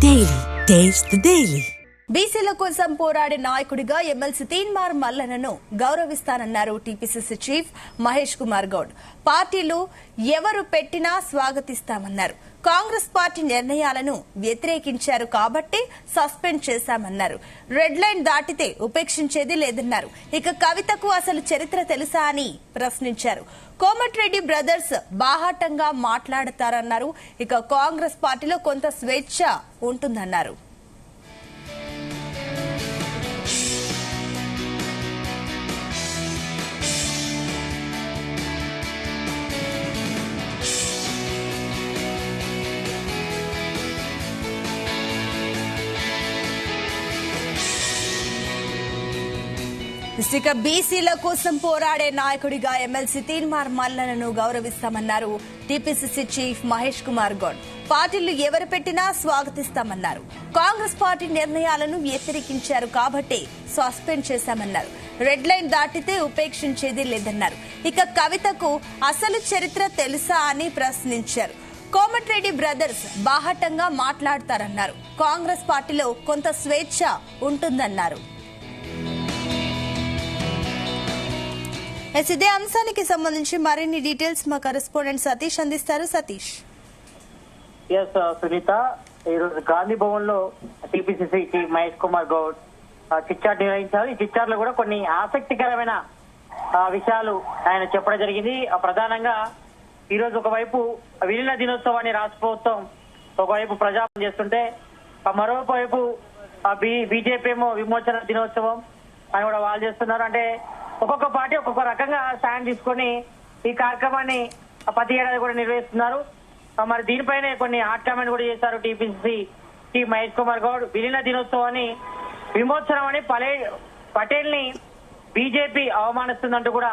Daily. Taste the Daily. బీసీల కోసం పోరాడే నాయకుడిగా ఎమ్మెల్సీ తీన్మార్ మల్లన్నను గౌరవిస్తానన్నారు టీపీసీసీ చీఫ్ మహేష్ కుమార్ గౌడ్. పార్టీలు ఎవరు పెట్టినా స్వాగతిస్తామన్నారు. కాంగ్రెస్ పార్టీ నిర్ణయాలను వ్యతిరేకించారు కాబట్టి సస్పెండ్ చేశామన్నారు. రెడ్ లైన్ దాటితే ఉపేక్షించేది లేదన్నారు. ఇక కవితకు అసలు చరిత్ర తెలుసా అని ప్రశ్నించారు. కోమటిరెడ్డి బ్రదర్స్ బాహాటంగా మాట్లాడతారన్నారు. ఇక కాంగ్రెస్ పార్టీలో కొంత స్వేచ్ఛ ఉంటుందన్నారు. ఇక బీసీల కోసం పోరాడే నాయకుడిగా ఎమ్మెల్సీ తీన్మార్ మల్లన్నను గౌరవిస్తామన్నారు టీపీసీసీ చీఫ్ మహేష్ కుమార్ గౌడ్. పార్టీలు ఎవరు పెట్టినా స్వాగతిస్తామన్నారు. కాంగ్రెస్ పార్టీ నిర్ణయాలను వ్యతిరేకించారు కాబట్టి సస్పెండ్ చేశామన్నారు. రెడ్ లైన్ దాటితే ఉపేక్షించేది లేదన్నారు. ఇక కవితకు అసలు చరిత్ర తెలుసా అని ప్రశ్నించారు. కోమటిరెడ్డి బ్రదర్స్ బాహాటంగా మాట్లాడతారన్నారు. కాంగ్రెస్ పార్టీలో కొంత స్వేచ్ఛ ఉంటుందన్నారు. ఇదే అంశానికి సంబంధించి మరిన్ని డీటెయిల్స్ మా కరెస్పాండెంట్ సతీష్ అందిస్తారు. సతీష్. సునీత, ఈరోజు గాంధీ భవన్ లో TPCC chief Mahesh Kumar Goud chitchat నిర్వహించారు. ఈ చిట్చాట్ లో కూడా కొన్ని ఆసక్తికరమైన విషయాలు ఆయన చెప్పడం జరిగింది. ప్రధానంగా ఈరోజు ఒకవైపు విలీన దినోత్సవాన్ని రాష్ట్ర ప్రభుత్వం ఒకవైపు ప్రజాపం చేస్తుంటే, మరోవైపు బీజేపీ ఏమో విమోచన దినోత్సవం అని కూడా వాళ్ళు చేస్తున్నారు. అంటే ఒక్కొక్క పార్టీ ఒక్కొక్క రకంగా స్టాండ్ తీసుకొని ఈ కార్యక్రమాన్ని ప్రతి ఏడాది కూడా నిర్వహిస్తున్నారు. మరి దీనిపైనే కొన్ని హాట్ కామెంట్ కూడా చేశారు టీపీసీసీ చీఫ్ మహేష్ కుమార్ గౌడ్. విలీన దినోత్సవాన్ని విమోచనం అని పటేల్ ని బీజేపీ అవమానిస్తుందంటూ కూడా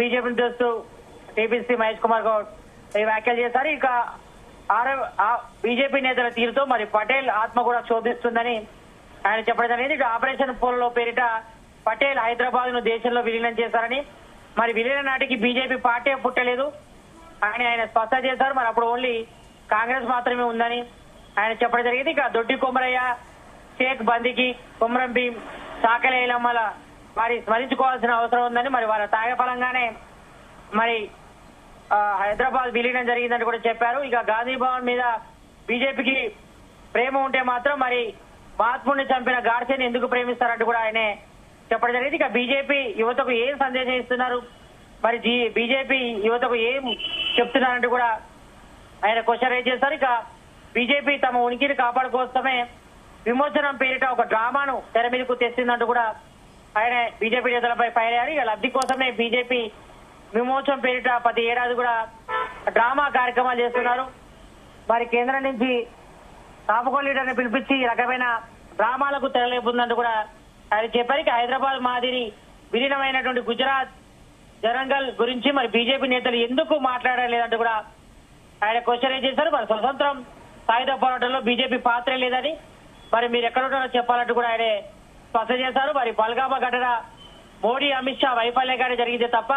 బీజేపీని చేస్తూ టీపీసీ మహేష్ కుమార్ గౌడ్ ఈ వ్యాఖ్యలు చేశారు. ఇక బీజేపీ నేతల తీరుతో మరి పటేల్ ఆత్మ కూడా శోభిస్తుందని ఆయన చెప్పడం జరిగింది. ఇక ఆపరేషన్ పోలో పేరిట పటేల్ హైదరాబాద్ ను దేశంలో విలీనం చేశారని, మరి విలీన నాటికి బీజేపీ పార్టీ పుట్టలేదు అని ఆయన స్పష్టం చేశారు. మరి అప్పుడు ఓన్లీ కాంగ్రెస్ మాత్రమే ఉందని ఆయన చెప్పడం జరిగింది. ఇక దొడ్డి కొమరయ్య, షేక్ బందికి, కొమరం భీం, సాకలేలమ్మల మరి స్మరించుకోవాల్సిన అవసరం ఉందని, మరి వాళ్ళ త్యాగఫలంగానే మరి హైదరాబాద్ విలీనం జరిగిందని కూడా చెప్పారు. ఇక గాంధీ భవన్ మీద బీజేపీకి ప్రేమ ఉంటే మాత్రం మరి మహాత్ముడిని చంపిన గాడ్సేని ఎందుకు ప్రేమిస్తారంటూ కూడా ఆయనే చెప్పడం జరిగింది. ఇక బీజేపీ యువతకు ఏం సందేశం ఇస్తున్నారు, మరి బీజేపీ యువతకు ఏం చెప్తున్నారంటూ కూడా ఆయన క్వశ్చన్ రైజ్ చేశారు. ఇక బీజేపీ తమ ఉనికిని కాపాడుకోసమే విమోచనం పేరిట ఒక డ్రామాను తెర మీదకు తెచ్చిందంటూ కూడా ఆయన బీజేపీ నేతలపై ఫైర్ అయ్యారు. ఇక లబ్ధి కోసమే బీజేపీ విమోచనం పేరిట ప్రతి ఏడాది కూడా డ్రామా కార్యక్రమాలు చేస్తున్నారు. మరి కేంద్రం నుంచి తాపకోల్ లీడర్ని పిలిపించి ఈ రకమైన డ్రామాలకు తెరలేపుందంటూ కూడా ఆయన చెప్పారు. ఇక హైదరాబాద్ మాదిరి విలీనమైనటువంటి గుజరాత్ జరంగల్ గురించి మరి బీజేపీ నేతలు ఎందుకు మాట్లాడలేదంటూ కూడా ఆయన క్వశ్చన్ రైజ్ చేశారు. మరి స్వతంత్రం సాయుధ పోరాటంలో బీజేపీ పాత్రే లేదని మరి మీరు ఎక్కడున్నారో చెప్పాలంటూ కూడా ఆయన స్పష్టం చేశారు. మరి పల్గామా ఘటన మోడీ అమిత్ షా వైఫల్యంగానే జరిగిందే తప్ప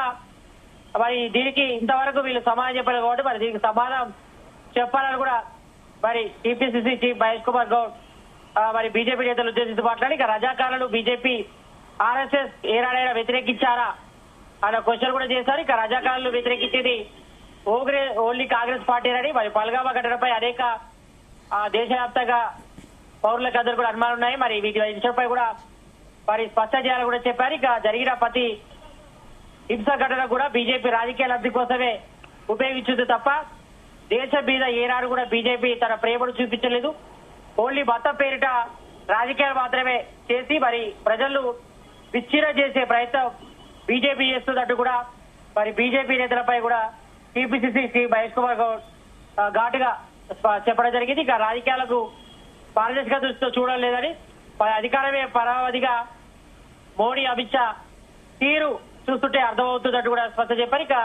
మరి దీనికి ఇంతవరకు వీళ్ళు సమాధానం చెప్పలేదు కాబట్టి మరి దీనికి సమాధానం చెప్పాలని కూడా మరి టీపీసీసీ చీఫ్ మహేష్ కుమార్ గౌడ్ మరి బీజేపీ నేతలు ఉద్దేశిస్తూ మాట్లాడి, ఇక రజాకారులు బీజేపీ ఆర్ఎస్ఎస్ ఏనాడైనా వ్యతిరేకించారా అన్న క్వశ్చన్ కూడా చేశారు. ఇక రజాకారులు వ్యతిరేకించేది ఓన్లీ కాంగ్రెస్ పార్టీనని, మరి పల్గామా ఘటనపై అనేక దేశవ్యాప్తంగా పౌరులకు అందరూ కూడా అనుమానాలు ఉన్నాయి. మరి వీటి విషయంపై కూడా మరి స్పష్టం చేయాలని కూడా చెప్పారు. ఇక జరిగిన ప్రతి హింస ఘటన కూడా బీజేపీ రాజకీయ లబ్ధి కోసమే ఉపయోగించింది తప్ప దేశం మీద ఏనాడు కూడా బీజేపీ తన ప్రేమను చూపించలేదు. ఓన్లీ మతం పేరిట రాజకీయాలు మాత్రమే చేసి మరి ప్రజలు విచ్ఛిన్నం చేసే ప్రయత్నం బీజేపీ చేస్తున్నట్టు కూడా మరి బీజేపీ నేతలపై కూడా టీపీసీసీ చీఫ్ మహేష్ కుమార్ గౌడ్ ఘాటుగా చెప్పడం జరిగింది. ఇక రాజకీయాలకు పారదర్శక దృష్టితో చూడడం లేదని, అధికారమే పరావధిగా మోడీ అమిత్ షా తీరు చూస్తుంటే అర్థమవుతున్నట్టు కూడా స్పష్టం చెప్పారు. ఇక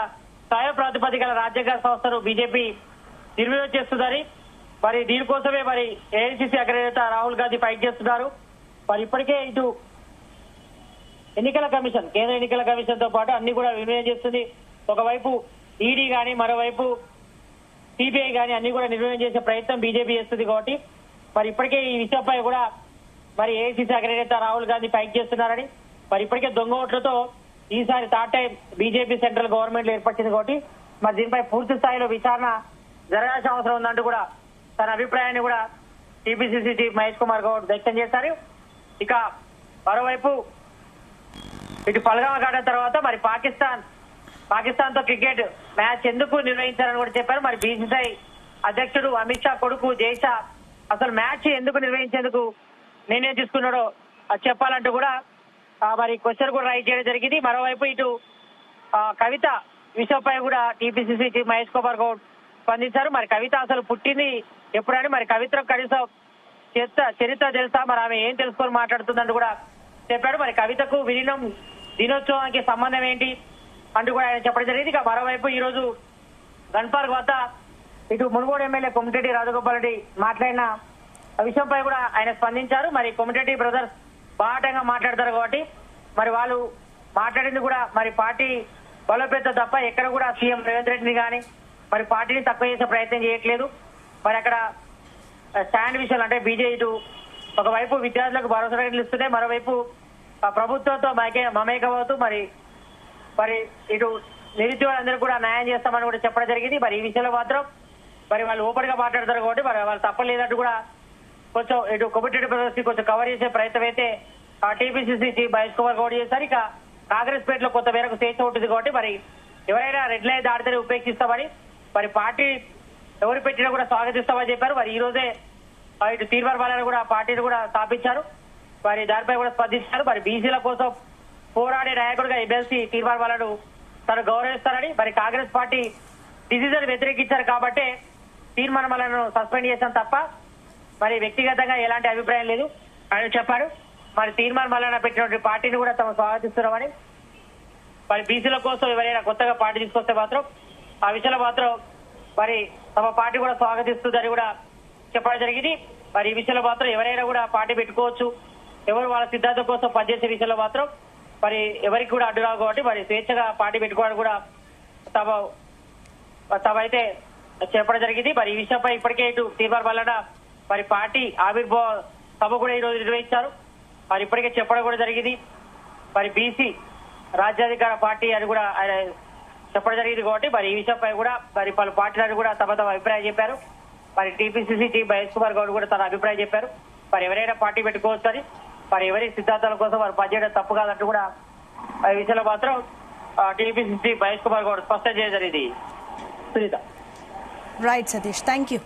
స్వయం ప్రాతిపదికల రాజ్యాంగ సంస్థను బీజేపీ నిర్వీర్యం చేస్తుందని, మరి దీనికోసమే మరి ఏఐసీసీ అగ్రనేత రాహుల్ గాంధీ ఫైట్ చేస్తున్నారు. మరి ఇప్పటికే ఇటు ఎన్నికల కమిషన్, కేంద్ర ఎన్నికల కమిషన్ తో పాటు అన్ని కూడా నిర్ణయం చేస్తుంది. ఒకవైపు ఈడీ గాని, మరోవైపు సిబిఐ గాని అన్ని కూడా నిర్ణయం చేసే ప్రయత్నం బీజేపీ చేస్తుంది. కాబట్టి మరి ఇప్పటికే ఈ విషయంపై కూడా మరి ఏఐసీసీ అగ్రనేత రాహుల్ గాంధీ ఫైట్ చేస్తున్నారని, మరి ఇప్పటికే దొంగ ఓట్లతో ఈసారి third time BJP central government ఏర్పడింది కాబట్టి మరి దీనిపై పూర్తి స్థాయిలో విచారణ జరగాల్సిన అవసరం ఉందంటూ కూడా తన అభిప్రాయాన్ని కూడా టీపీసీసీ చీఫ్ మహేష్ కుమార్ గౌడ్ వ్యక్తం చేశారు. ఇక మరోవైపు ఇటు పల్గామ ఘటన తర్వాత మరి పాకిస్తాన్ తో క్రికెట్ మ్యాచ్ ఎందుకు నిర్వహించారని కూడా చెప్పారు. మరి బీసీసీఐ అధ్యక్షుడు అమిత్ షా కొడుకు జైషా అసలు మ్యాచ్ ఎందుకు నిర్వహించేందుకు నిర్ణయం తీసుకున్నాడో చెప్పాలంటూ కూడా మరి క్వశ్చన్ కూడా రైజ్ చేయడం జరిగింది. మరోవైపు ఇటు కవిత విషయంపై కూడా టీపీసీసీ చీఫ్ మహేష్ కుమార్ గౌడ్ స్పందించారు. మరి కవిత అసలు పుట్టింది ఎప్పుడని, మరి కవిత కనీసం చరిత్ర తెలుసా, మరి ఆమె ఏం తెలుసుకొని మాట్లాడుతుందంటూ కూడా చెప్పాడు. మరి కవితకు విలీనం దినోత్సవానికి సంబంధం ఏంటి అంటూ కూడా ఆయన చెప్పడం జరిగింది. ఇక మరోవైపు ఈ రోజు గన్ పార్క్ వద్ద ఇటు మునుగోడు ఎమ్మెల్యే కొమిటెడ్డి రాజగోపాల్ రెడ్డి మాట్లాడిన విషయంపై కూడా ఆయన స్పందించారు. మరి కొమిటెడ్డి బ్రదర్స్ బాటంగా మాట్లాడతారు కాబట్టి మరి వాళ్ళు మాట్లాడింది కూడా మరి పార్టీ బలోపేతం తప్ప ఎక్కడ కూడా సీఎం రేవంత్ రెడ్డిని కానీ మరి పార్టీని తక్కువ చేసే ప్రయత్నం చేయట్లేదు. మరి అక్కడ స్టాండ్ విషయాలు అంటే బీజేపీ ఇటు ఒకవైపు విద్యార్థులకు భరోసా ఇస్తుంటే మరోవైపు ప్రభుత్వంతో మమేకమవుతూ మరి ఇటు నిరుద్యోగులందరూ కూడా న్యాయం చేస్తామని కూడా చెప్పడం జరిగింది. మరి ఈ విషయంలో మాత్రం మరి వాళ్ళు ఓపెన్ గా మాట్లాడతారు కాబట్టి మరి వాళ్ళు తప్పలేదంటూ కూడా కొంచెం ఇటు కొమిటెడ్డి బ్రదర్స్ కొంచెం కవర్ చేసే ప్రయత్నం అయితే టీపీసీసీ చీఫ్ మహేష్ కుమార్ గౌడ్ చేశారు. ఇక కాంగ్రెస్ పేటలో కొంత మేరకు స్వేచ్ఛ ఉంటుంది కాబట్టి మరి ఎవరైనా రెడ్ లైన్ దాడితే ఉపేక్షిస్తామని మరి పార్టీ ఎవరు పెట్టినా కూడా స్వాగతిస్తామని చెప్పారు. మరి ఈ రోజే ఇటు తీర్మార్ బాలను కూడా పార్టీని కూడా స్థాపించారు. మరి దానిపై కూడా స్పందించారు. మరి బీసీల కోసం పోరాడే నాయకుడిగా ఎమ్మెల్సీ తీర్మార్ బాలను తను గౌరవిస్తారని, మరి కాంగ్రెస్ పార్టీ డిసిజన్ వ్యతిరేకించారు కాబట్టి తీర్మార్ బాలను సస్పెండ్ చేశాం తప్ప మరి వ్యక్తిగతంగా ఎలాంటి అభిప్రాయం లేదు అని చెప్పారు. మరి తీర్మార్ బాలను పెట్టినటువంటి పార్టీని కూడా తమ స్వాగతిస్తున్నామని, మరి బీసీల కోసం ఎవరైనా కొత్తగా పార్టీ తీసుకొస్తే మాత్రం ఆ విషయంలో మాత్రం మరి తమ పార్టీ కూడా స్వాగతిస్తుందని కూడా చెప్పడం జరిగింది. మరి ఈ విషయంలో మాత్రం ఎవరైనా కూడా పార్టీ పెట్టుకోవచ్చు, ఎవరు వాళ్ళ సిద్ధాంతం కోసం పనిచేసే విషయంలో మాత్రం మరి ఎవరికి కూడా అడ్డు రావు కాబట్టి మరి స్వేచ్ఛగా పార్టీ పెట్టుకోవడానికి కూడా తమ అయితే చెప్పడం జరిగింది. మరి ఈ విషయంపై ఇప్పటికే ఇటు తీర్మార్ వలన మరి పార్టీ ఆవిర్భావ సభ కూడా ఈ రోజు నిర్వహించారు. మరి ఇప్పటికే చెప్పడం కూడా జరిగింది. మరి బీసీ రాజ్యాధికార పార్టీ అని కూడా ఆయన చెప్పడం జరిగింది కాబట్టి మరి ఈ విషయంపై కూడా మరి పలు పార్టీలను కూడా తమ అభిప్రాయం చెప్పారు. మరి టీపీసీసీ చీఫ్ మహేష్ కుమార్ గౌడ్ కూడా తన అభిప్రాయం చెప్పారు. మరి ఎవరైనా పార్టీ పెట్టుకోవచ్చు అని, మరి ఎవరి సిద్ధాంతాల కోసం వారు పనిచేయడం తప్పు కాదంటూ కూడా ఈ విషయంలో మాత్రం టీపీసీసీ మహేష్ కుమార్ గౌడ్ స్పష్టం చేయడం జరిగింది. Sunitha. Right Satish, thank you.